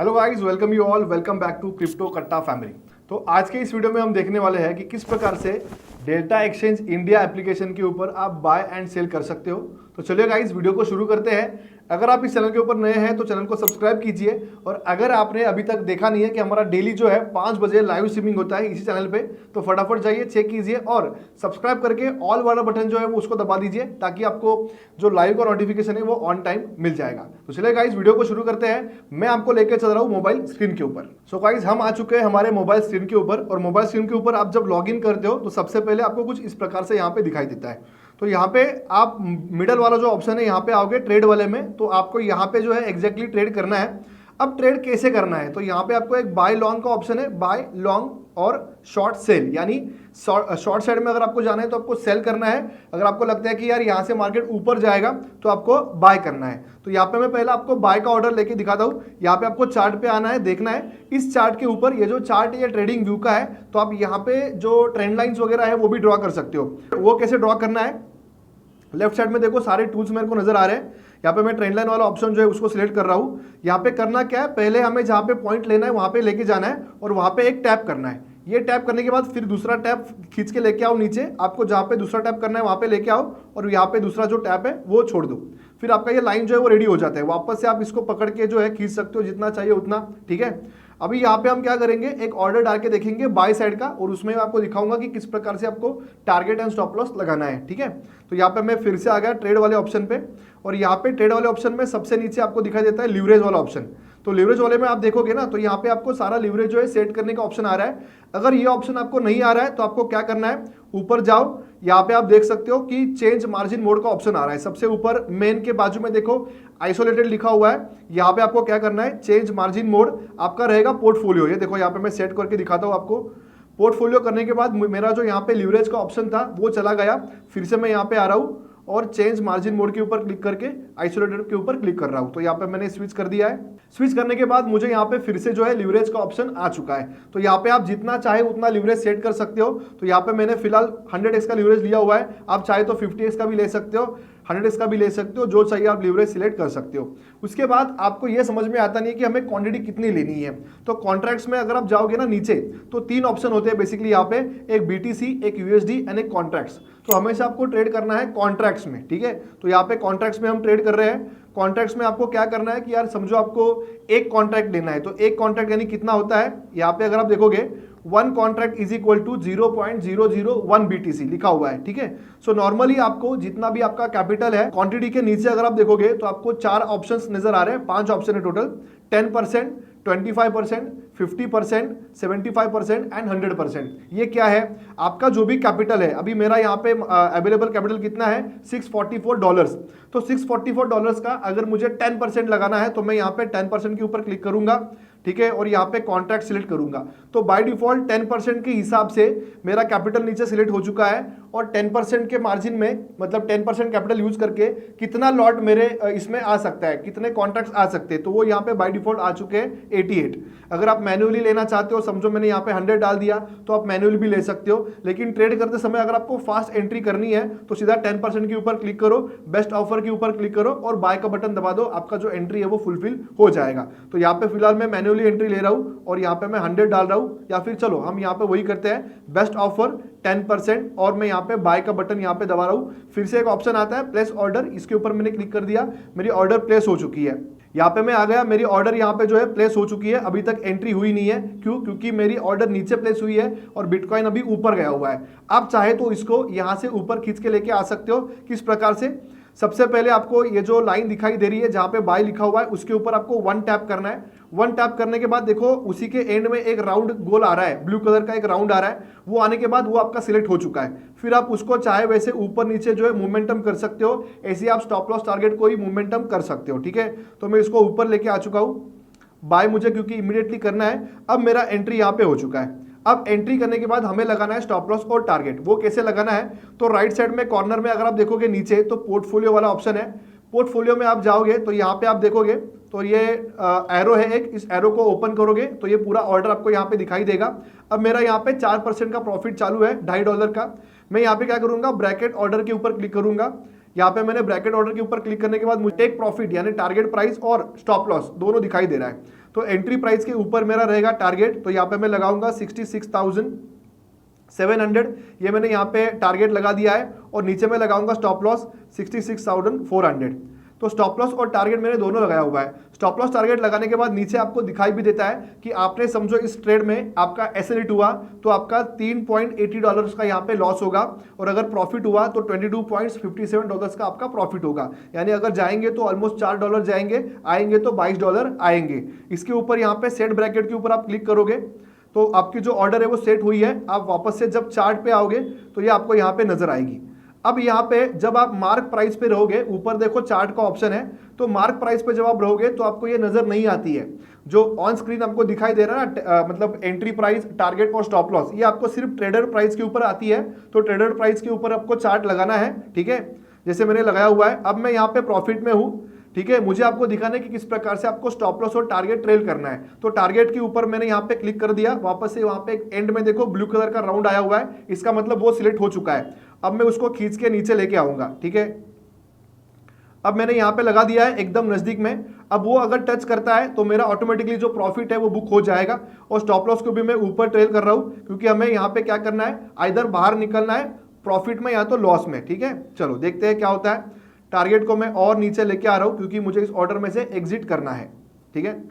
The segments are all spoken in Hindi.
Hello guys, welcome you all, welcome back to crypto Katta family. तो आज के इस वीडियो में हम देखने वाले हैं कि किस प्रकार से डेल्टा एक्सचेंज इंडिया एप्लीकेशन के ऊपर आप बाय एंड सेल कर सकते हो। तो चलिए गाइस, वीडियो को शुरू करते हैं। अगर आप इस चैनल के ऊपर नए हैं तो चैनल को सब्सक्राइब कीजिए, और अगर आपने अभी तक देखा नहीं है कि हमारा डेली जो है 5 बजे लाइव स्ट्रीमिंग होता है इसी चैनल पे, तो फटाफट जाइए, चेक कीजिए और सब्सक्राइब करके ऑल वाला बटन जो है वो उसको दबा दीजिए, ताकि आपको जो लाइव का नोटिफिकेशन है वो ऑन टाइम मिल जाएगा। तो चलिए गाइस, वीडियो को शुरू करते हैं। मैं आपको लेकर चल रहा हूँ मोबाइल स्क्रीन के ऊपर। सो गाइस, हम आ चुके हैं हमारे मोबाइल स्क्रीन के ऊपर, और मोबाइल स्क्रीन के ऊपर आप जब लॉग इन करते हो तो सबसे पहले आपको कुछ इस प्रकार से यहाँ पे दिखाई देता है। तो यहाँ पे आप मिडल वाला जो ऑप्शन है यहाँ पे आओगे ट्रेड वाले में, तो आपको यहाँ पे जो है एग्जैक्टली ट्रेड करना है। अब ट्रेड कैसे करना है, तो यहाँ पे आपको एक बाय लॉन्ग का ऑप्शन है, बाय लॉन्ग और शॉर्ट सेल, यानी शॉर्ट साइड में अगर आपको जाना है तो आपको सेल करना है। अगर आपको लगता है कि यार यहाँ से मार्केट ऊपर जाएगा तो आपको बाय करना है। तो यहाँ पे मैं पहले आपको बाय का ऑर्डर लेके दिखाता हूँ। यहाँ पे आपको चार्ट पे आना है, देखना है इस चार्ट के ऊपर, ये जो चार्ट है ये ट्रेडिंग व्यू का है, तो आप यहाँ पे जो ट्रेंड लाइंस वगैरह है वो भी ड्रॉ कर सकते हो। वो कैसे ड्रॉ करना है, लेफ्ट साइड में देखो सारे टूल्स मेरे को नजर आ रहे हैं। यहाँ पे मैं ट्रेंड लाइन वाला ऑप्शन जो है उसको सिलेक्ट कर रहा हूँ। यहाँ पे करना क्या है, पहले हमें जहाँ पे पॉइंट लेना है वहाँ पे लेके जाना है, और वहाँ पे एक टैप करना है। ये टैप करने के बाद फिर दूसरा टैप खींच के लेके आओ नीचे, आपको जहाँ पे दूसरा टैप करना है वहाँ पे लेके आओ, और यहाँ पे दूसरा जो टैप है वो छोड़ दो। फिर आपका ये लाइन जो है वो रेडी हो जाता है। वापस से आप इसको पकड़ के जो है खींच सकते हो जितना चाहिए उतना, ठीक है। अभी यहाँ पे हम क्या करेंगे, एक ऑर्डर डाल के देखेंगे बाय साइड का, और उसमें आपको दिखाऊंगा कि किस प्रकार से आपको टारगेट एंड स्टॉप लॉस लगाना है, ठीक है। तो यहाँ पे मैं फिर से आ गया ट्रेड वाले ऑप्शन पे, और यहाँ पे ट्रेड वाले ऑप्शन में सबसे नीचे आपको दिखाई देता है लीवरेज वाला ऑप्शन। तो लीवरेज वाले में आप देखोगे ना, तो यहाँ पे आपको सारा लीवरेज जो है सेट करने का ऑप्शन आ रहा है। अगर ये ऑप्शन आपको नहीं आ रहा है तो आपको क्या करना है, ऊपर जाओ, यहाँ पे आप देख सकते हो कि चेंज मार्जिन मोड का ऑप्शन आ रहा है सबसे ऊपर मेन के बाजू में, देखो आइसोलेटेड लिखा हुआ है। यहाँ पे आपको क्या करना है, चेंज मार्जिन मोड आपका रहेगा पोर्टफोलियो। ये देखो यहाँ पे मैं सेट करके दिखाता हूँ आपको। पोर्टफोलियो करने के बाद मेरा जो यहाँ पे लीवरेज का ऑप्शन था वो चला गया। फिर से मैं यहाँ पे आ रहा हूँ और चेंज मार्जिन मोड के ऊपर क्लिक करके आइसोलेटेड के ऊपर क्लिक कर रहा हूं। तो यहाँ पे मैंने स्विच कर दिया है। स्विच करने के बाद मुझे यहाँ पे फिर से जो है लीवरेज का ऑप्शन आ चुका है। तो यहाँ पे आप जितना चाहे उतना लीवरेज सेट कर सकते हो। तो यहाँ पे मैंने फिलहाल 100x का लीवरेज लिया हुआ है, आप चाहे तो 50x का भी ले सकते हो, 100x का भी ले सकते हो, जो चाहिए आप लीवरेज सिलेक्ट कर सकते हो। उसके बाद आपको ये समझ में आता नहीं है कि हमें क्वांटिटी कितनी लेनी है। तो कॉन्ट्रैक्ट्स में अगर आप जाओगे ना नीचे, तो 3 ऑप्शन होते हैं बेसिकली यहाँ पे, एक BTC, एक USD एंड एक कॉन्ट्रैक्ट्स। तो हमेशा आपको ट्रेड करना है कॉन्ट्रैक्ट्स में, ठीक है। तो यहाँ पे कॉन्ट्रैक्ट्स में हम ट्रेड कर रहे हैं। कॉन्ट्रैक्ट्स में आपको क्या करना है कि यार समझो आपको एक कॉन्ट्रैक्ट लेना है, तो एक कॉन्ट्रैक्ट यानी कितना होता है, यहाँ पे अगर आप देखोगे 1 contract is equal to 0.001 BTC लिखा हुआ है, ठीक है। सो नॉर्मली आपको जितना भी आपका कैपिटल है, क्वांटिटी के नीचे अगर आप देखोगे तो आपको 4 ऑप्शंस नजर आ रहे हैं, 5 ऑप्शन है टोटल, 10%, 25%, 50%, 75% एंड 100%। ये क्या है, आपका जो भी कैपिटल है। अभी मेरा यहाँ पे अवेलेबल कैपिटल कितना है, $644। तो $644 का अगर मुझे 10% लगाना है तो मैं यहाँ पे 10% के ऊपर क्लिक करूंगा, ठीक है, और यहाँ पे कॉन्ट्रैक्ट सिलेक्ट करूंगा। तो बाय डिफॉल्ट 10% के हिसाब से मेरा कैपिटल नीचे सिलेक्ट हो चुका है, और 10% के मार्जिन में, मतलब 10% कैपिटल यूज करके कितना लॉट मेरे इसमें आ सकता है, कितने कॉन्ट्रैक्ट्स आ सकते हैं, तो वो यहाँ पे बाय डिफॉल्ट आ चुके हैं 88। अगर आप मैन्युअली लेना चाहते हो, समझो मैंने यहाँ पे 100 डाल दिया, तो आप मैन्युअली भी ले सकते हो। लेकिन ट्रेड करते समय अगर आपको फास्ट एंट्री करनी है तो सीधा 10% के ऊपर क्लिक करो, बेस्ट ऑफर के ऊपर क्लिक करो और बाय का बटन दबा दो, आपका जो एंट्री है वो फुलफिल हो जाएगा। तो यहाँ पे फिलहाल मैं मैन्युअली एंट्री ले रहा हूँ और यहाँ पे मैं 100 डाल रहा हूँ, या फिर चलो हम यहाँ पे वही करते हैं, बेस्ट ऑफर 10%, और मैं यहाँ पे बाय का बटन यहाँ पे दबा रहा हूँ। फिर से एक ऑप्शन आता है प्लेस ऑर्डर, इसके ऊपर मैंने क्लिक कर दिया, मेरी ऑर्डर प्लेस हो चुकी है। यहाँ पे मैं आ गया, मेरी ऑर्डर यहाँ पे जो है प्लेस हो चुकी है, अभी तक एंट्री हुई नहीं है। क्यों, क्योंकि मेरी ऑर्डर नीचे प्लेस हुई है और बिटकॉइन अभी ऊपर गया हुआ है। आप चाहे तो इसको यहाँ से ऊपर खींच के लेके आ सकते हो। किस प्रकार से, सबसे पहले आपको ये जो लाइन दिखाई दे रही है जहां पे बाय लिखा हुआ है, उसके ऊपर आपको 1 टैप करना है। 1 टैप करने के बाद देखो उसी के एंड में एक राउंड गोल आ रहा है, ब्लू कलर का एक राउंड आ रहा है, वो आने के बाद वो आपका सिलेक्ट हो चुका है। फिर आप उसको चाहे वैसे ऊपर नीचे जो है मोमेंटम कर सकते हो, ऐसे आप स्टॉप लॉस टारगेट को ही मोमेंटम कर सकते हो, ठीक है। तो मैं इसको ऊपर लेके आ चुका हूँ, बाय मुझे क्योंकि इमीडिएटली करना है। अब मेरा एंट्री यहाँ पे हो चुका है। अब एंट्री करने के बाद हमें लगाना है स्टॉप लॉस और टारगेट। वो कैसे लगाना है, तो राइट साइड में कॉर्नर में अगर आप देखोगे नीचे, तो पोर्टफोलियो वाला ऑप्शन है। पोर्टफोलियो में आप जाओगे तो यहाँ पे आप देखोगे तो ये एरो है एक, इस एरो को ओपन करोगे तो ये पूरा ऑर्डर आपको यहाँ पे दिखाई देगा। अब मेरा यहाँ पे 4% का प्रॉफिट चालू है $2.5 का। मैं यहाँ पे क्या करूंगा, ब्रैकेट ऑर्डर के ऊपर क्लिक करूंगा। यहाँ पे मैंने ब्रैकेट ऑर्डर के ऊपर क्लिक करने के बाद मुझे टेक प्रॉफिट यानी टारगेट प्राइस और स्टॉप लॉस दोनों दिखाई दे रहा है। तो एंट्री प्राइस के ऊपर मेरा रहेगा टारगेट, तो यहाँ पे मैं लगाऊंगा 66,700, ये मैंने यहाँ पे टारगेट लगा दिया है। और नीचे में लगाऊंगा स्टॉप लॉस 66,400। तो स्टॉप लॉस और टारगेट मैंने दोनों लगाया हुआ है। स्टॉप लॉस टारगेट लगाने के बाद नीचे आपको दिखाई भी देता है कि आपने समझो इस ट्रेड में आपका ऐसे हिट हुआ तो आपका $3.80 का यहाँ पे लॉस होगा, और अगर प्रॉफिट हुआ तो $22.57 का आपका प्रॉफिट होगा। यानी अगर जाएंगे तो ऑलमोस्ट $4 जाएंगे, आएंगे तो $22 आएंगे। इसके ऊपर यहाँ पे सेट ब्रैकेट के ऊपर आप क्लिक करोगे तो आपकी जो ऑर्डर है वो सेट हुई है। आप वापस से जब चार्ट पे आओगे तो ये आपको यहाँ पे नजर आएगी। अब यहाँ पे जब आप मार्क प्राइस पे रहोगे, ऊपर देखो चार्ट का ऑप्शन है, तो मार्क प्राइस पे जब आप रहोगे तो आपको ये नजर नहीं आती है। जो ऑन स्क्रीन आपको दिखाई दे रहा है ना, मतलब एंट्री प्राइस, टारगेट और स्टॉप लॉस, ये आपको सिर्फ ट्रेडर प्राइस के ऊपर आती है। तो ट्रेडर प्राइस के ऊपर आपको चार्ट लगाना है, ठीक है, जैसे मैंने लगाया हुआ है। अब मैं यहाँ पे प्रॉफिट में हूँ, ठीक है, मुझे आपको दिखाना है कि किस प्रकार से आपको स्टॉप लॉस और टारगेट ट्रेल करना है। तो टारगेट के ऊपर मैंने यहाँ पे क्लिक कर दिया, वापस से वहां पे एंड में देखो ब्लू कलर का राउंड आया हुआ है, इसका मतलब वो सिलेक्ट हो चुका है। अब मैं उसको खींच के नीचे लेके आऊंगा, ठीक है। अब मैंने यहाँ पे लगा दिया है एकदम नजदीक में। अब वो अगर टच करता है तो मेरा ऑटोमेटिकली जो प्रॉफिट है वो बुक हो जाएगा। और स्टॉप लॉस को भी मैं ऊपर ट्रेल कर रहा हूँ, क्योंकि हमें यहाँ पे क्या करना है, आइदर बाहर निकलना है प्रॉफिट में या तो लॉस में, ठीक है। चलो देखते हैं क्या होता है। टारगेट को मैं और नीचे लेके आ रहा हूं क्योंकि मुझे इस ऑर्डर में से एग्जिट करना है, ठीक है।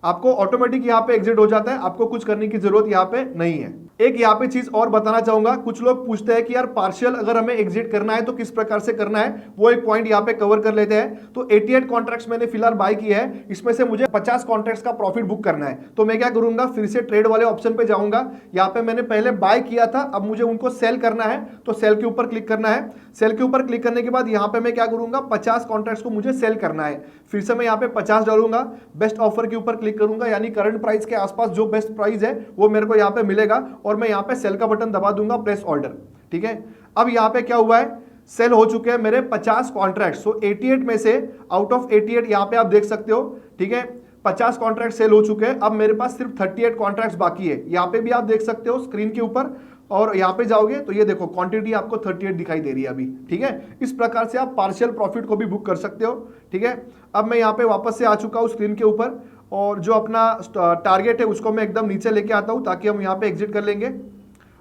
आपको ऑटोमेटिक यहाँ पे एग्जिट हो जाता है, आपको कुछ करने की जरूरत यहाँ पे नहीं है। एक यहाँ पे चीज और बताना चाहूंगा, कुछ लोग पूछते हैं कि यार पार्शियल अगर हमें एग्जिट करना है तो किस प्रकार से करना है, वो एक पॉइंट यहाँ पे कवर कर लेते हैं। तो 88 कॉन्ट्रैक्ट्स मैंने फिलहाल बाय किए हैं, इसमें से मुझे 50 कॉन्ट्रैक्ट्स का प्रॉफिट बुक करना है। तो मैं क्या करूंगा, फिर से ट्रेड वाले ऑप्शन पे जाऊंगा। यहाँ पे मैंने पहले बाय किया था, अब मुझे उनको सेल करना है, तो सेल के ऊपर क्लिक करना है। सेल के ऊपर क्लिक करने के बाद यहाँ पे मैं क्या करूंगा, 50 कॉन्ट्रैक्ट्स को मुझे सेल करना है। फिर से मैं यहाँ पे 50 डालूंगा, बेस्ट ऑफर के ऊपर क्लिक करूंगा, यानी करंट प्राइस के आसपास जो बेस्ट प्राइस है वो मेरे को यहाँ पे मिलेगा, और मैं यहाँ पे सेल का बटन दबा दूंगा, प्लेस ऑर्डर, ठीक है। अब यहाँ पे क्या हुआ है, सेल हो चुके हैं मेरे 50 कॉन्ट्रैक्ट। सो 88 में से आउट ऑफ 88 यहाँ पे आप देख सकते हो, ठीक है, 50 कॉन्ट्रैक्ट सेल हो चुके हैं। अब मेरे पास सिर्फ 38 कॉन्ट्रैक्ट्स बाकी है, यहाँ पे भी आप देख सकते हो स्क्रीन के ऊपर। और यहाँ पे जाओगे तो ये देखो क्वांटिटी आपको 38 दिखाई दे रही है अभी, ठीक है। इस प्रकार से आप पार्शियल प्रॉफिट को भी बुक कर सकते हो, ठीक है। अब मैं यहाँ पे वापस से आ चुका हूँ स्क्रीन के ऊपर, और जो अपना टारगेट है उसको मैं एकदम नीचे लेके आता हूँ ताकि हम यहाँ पे एग्जिट कर लेंगे,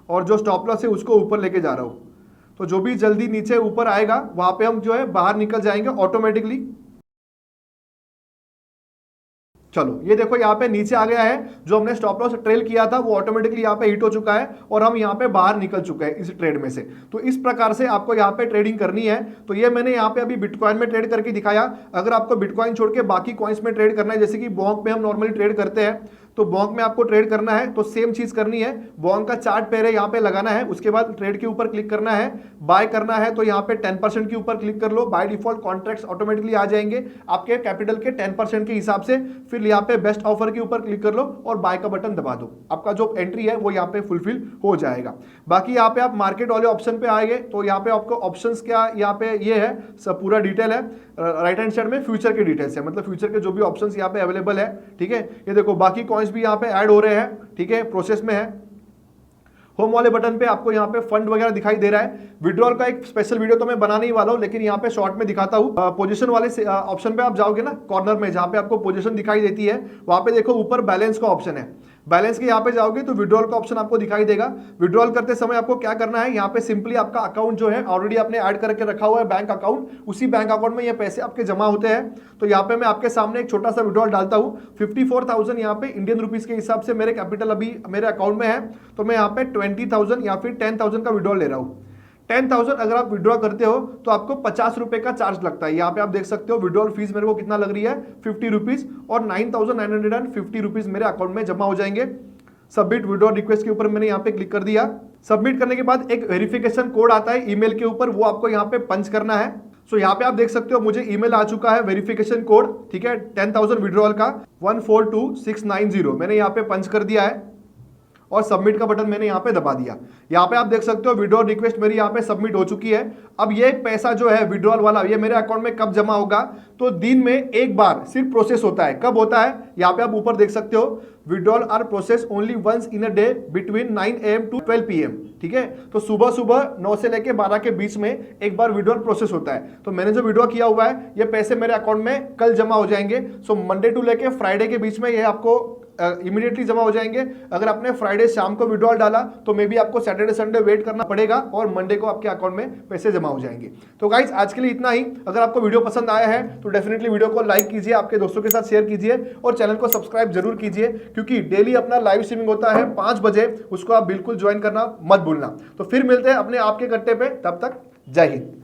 और जो स्टॉप लॉस है उसको ऊपर लेके जा रहा हूँ। तो जो भी जल्दी नीचे ऊपर आएगा वहां पे हम जो है बाहर निकल जाएंगे ऑटोमेटिकली। चलो ये देखो यहाँ पे नीचे आ गया है, जो हमने स्टॉप लॉस ट्रेल किया था वो ऑटोमेटिकली यहाँ पे हिट हो चुका है, और हम यहाँ पे बाहर निकल चुके हैं इस ट्रेड में से। तो इस प्रकार से आपको यहाँ पे ट्रेडिंग करनी है। तो ये मैंने यहाँ पे अभी बिटकॉइन में ट्रेड करके दिखाया। अगर आपको बिटकॉइन छोड़ के बाकी कॉइन्स में ट्रेड करना है, जैसे कि बॉन्क में हम नॉर्मली ट्रेड करते हैं, तो बॉन्क में आपको ट्रेड करना है तो सेम चीज करनी है। बॉन्क का चार्ट पहले यहाँ पे लगाना है, उसके बाद ट्रेड के ऊपर क्लिक करना है। बाय करना है तो यहाँ पे 10% के ऊपर क्लिक कर लो, बाय डिफॉल्ट कॉन्ट्रैक्ट्स ऑटोमेटिकली आ जाएंगे आपके कैपिटल के 10% के हिसाब से। फिर यहाँ पे बेस्ट ऑफर के ऊपर क्लिक कर लो और बाय का बटन दबा दो, आपका जो एंट्री है वो यहाँ पे फुलफिल हो जाएगा। बाकी यहाँ पे आप मार्केट वाले ऑप्शन पे आएंगे तो यहाँ पे आपको ऑप्शंस क्या यहाँ पे ये है, सब पूरा डिटेल है। राइट हैंड साइड में फ्यूचर के डिटेल्स है, मतलब फ्यूचर के जो भी ऑप्शंस यहाँ पे अवेलेबल है, ठीक है। ये देखो बाकी कॉइन्स भी यहाँ पे ऐड हो रहे हैं, ठीक है, प्रोसेस में है। होम वाले बटन पे आपको यहाँ पे फंड वगैरह दिखाई दे रहा है। विड्रॉल का एक स्पेशल वीडियो तो मैं बनाने ही वाला हूँ, लेकिन यहाँ पे शॉर्ट में दिखाता हूँ। पोजीशन वाले ऑप्शन पे आप जाओगे ना कॉर्नर में, जहाँ पे आपको पोजीशन दिखाई देती है, वहां पे देखो ऊपर बैलेंस का ऑप्शन है। बैलेंस के यहाँ पे जाओगे तो विड्रॉल का ऑप्शन आपको दिखाई देगा। विड्रॉल करते समय आपको क्या करना है, यहाँ पे सिंपली आपका अकाउंट जो है ऑलरेडी आपने ऐड करके रखा हुआ है बैंक अकाउंट, उसी बैंक अकाउंट में ये पैसे आपके जमा होते हैं। तो यहाँ पे मैं आपके सामने एक छोटा सा विड्रॉल डालता हूँ। 54,000 यहाँ पे इंडियन रुपीज के हिसाब से मेरे कैपिटल अभी मेरे अकाउंट में है, तो मैं यहाँ पे 20,000 या फिर 10,000 का विड्रॉल ले रहा हूँ। 10,000 अगर आप विड्रॉ करते हो तो आपको 50 रुपए का चार्ज लगता है। यहाँ पे आप देख सकते हो विड्रॉल फीस मेरे को कितना लग रही है, 50 रुपीज, और 9,950 रुपीज मेरे अकाउंट में जमा हो जाएंगे। सबमिट विड्रॉ रिक्वेस्ट के ऊपर मैंने यहाँ पे क्लिक कर दिया। सबमिट करने के बाद एक वेरिफिकेशन कोड आता है ईमेल के ऊपर, वो आपको यहाँ पे पंच करना है। सो यहाँ पे आप देख सकते हो मुझे ईमेल आ चुका है वेरिफिकेशन कोड, ठीक है, 10,000 विड्रॉल का 142690 मैंने यहाँ पे पंच कर दिया है। और सबमिट का बटन मैंने यहाँ पे दबा दिया। यहाँ पे आप देख सकते हो विड्रॉल रिक्वेस्ट मेरी यहाँ पे सबमिट हो चुकी है। अब ये पैसा जो है विड्रॉल वाला ये मेरे अकाउंट में कब जमा होगा, तो दिन में एक बार सिर्फ प्रोसेस होता है। कब होता है, यहाँ पे आप ऊपर देख सकते हो withdrawal are process only once in a day between 9 AM to 12 PM। ठीक है, तो सुबह सुबह 9 से लेके 12 के बीच में एक बार विड्रॉल प्रोसेस होता है। तो मैंने जो विड्रॉ किया हुआ है ये पैसे मेरे अकाउंट में कल जमा हो जाएंगे। सो मंडे टू लेके फ्राइडे के बीच में ये आपको इमीडिएटली जमा हो जाएंगे। अगर आपने फ्राइडे शाम को विड्रॉल डाला तो मे बी आपको सैटरडे संडे वेट करना पड़ेगा और मंडे को आपके अकाउंट में पैसे जमा हो जाएंगे। तो गाइस आज के लिए इतना ही। अगर आपको वीडियो पसंद आया है तो डेफिनेटली वीडियो को लाइक कीजिए, आपके दोस्तों के साथ शेयर कीजिए और चैनल को सब्सक्राइब जरूर कीजिए, क्योंकि डेली अपना लाइव स्ट्रीमिंग होता है 5 बजे, उसको आप बिल्कुल ज्वाइन करना मत भूलना। तो फिर मिलते हैं अपने आपके कट्टे पे, तब तक जय हिंद।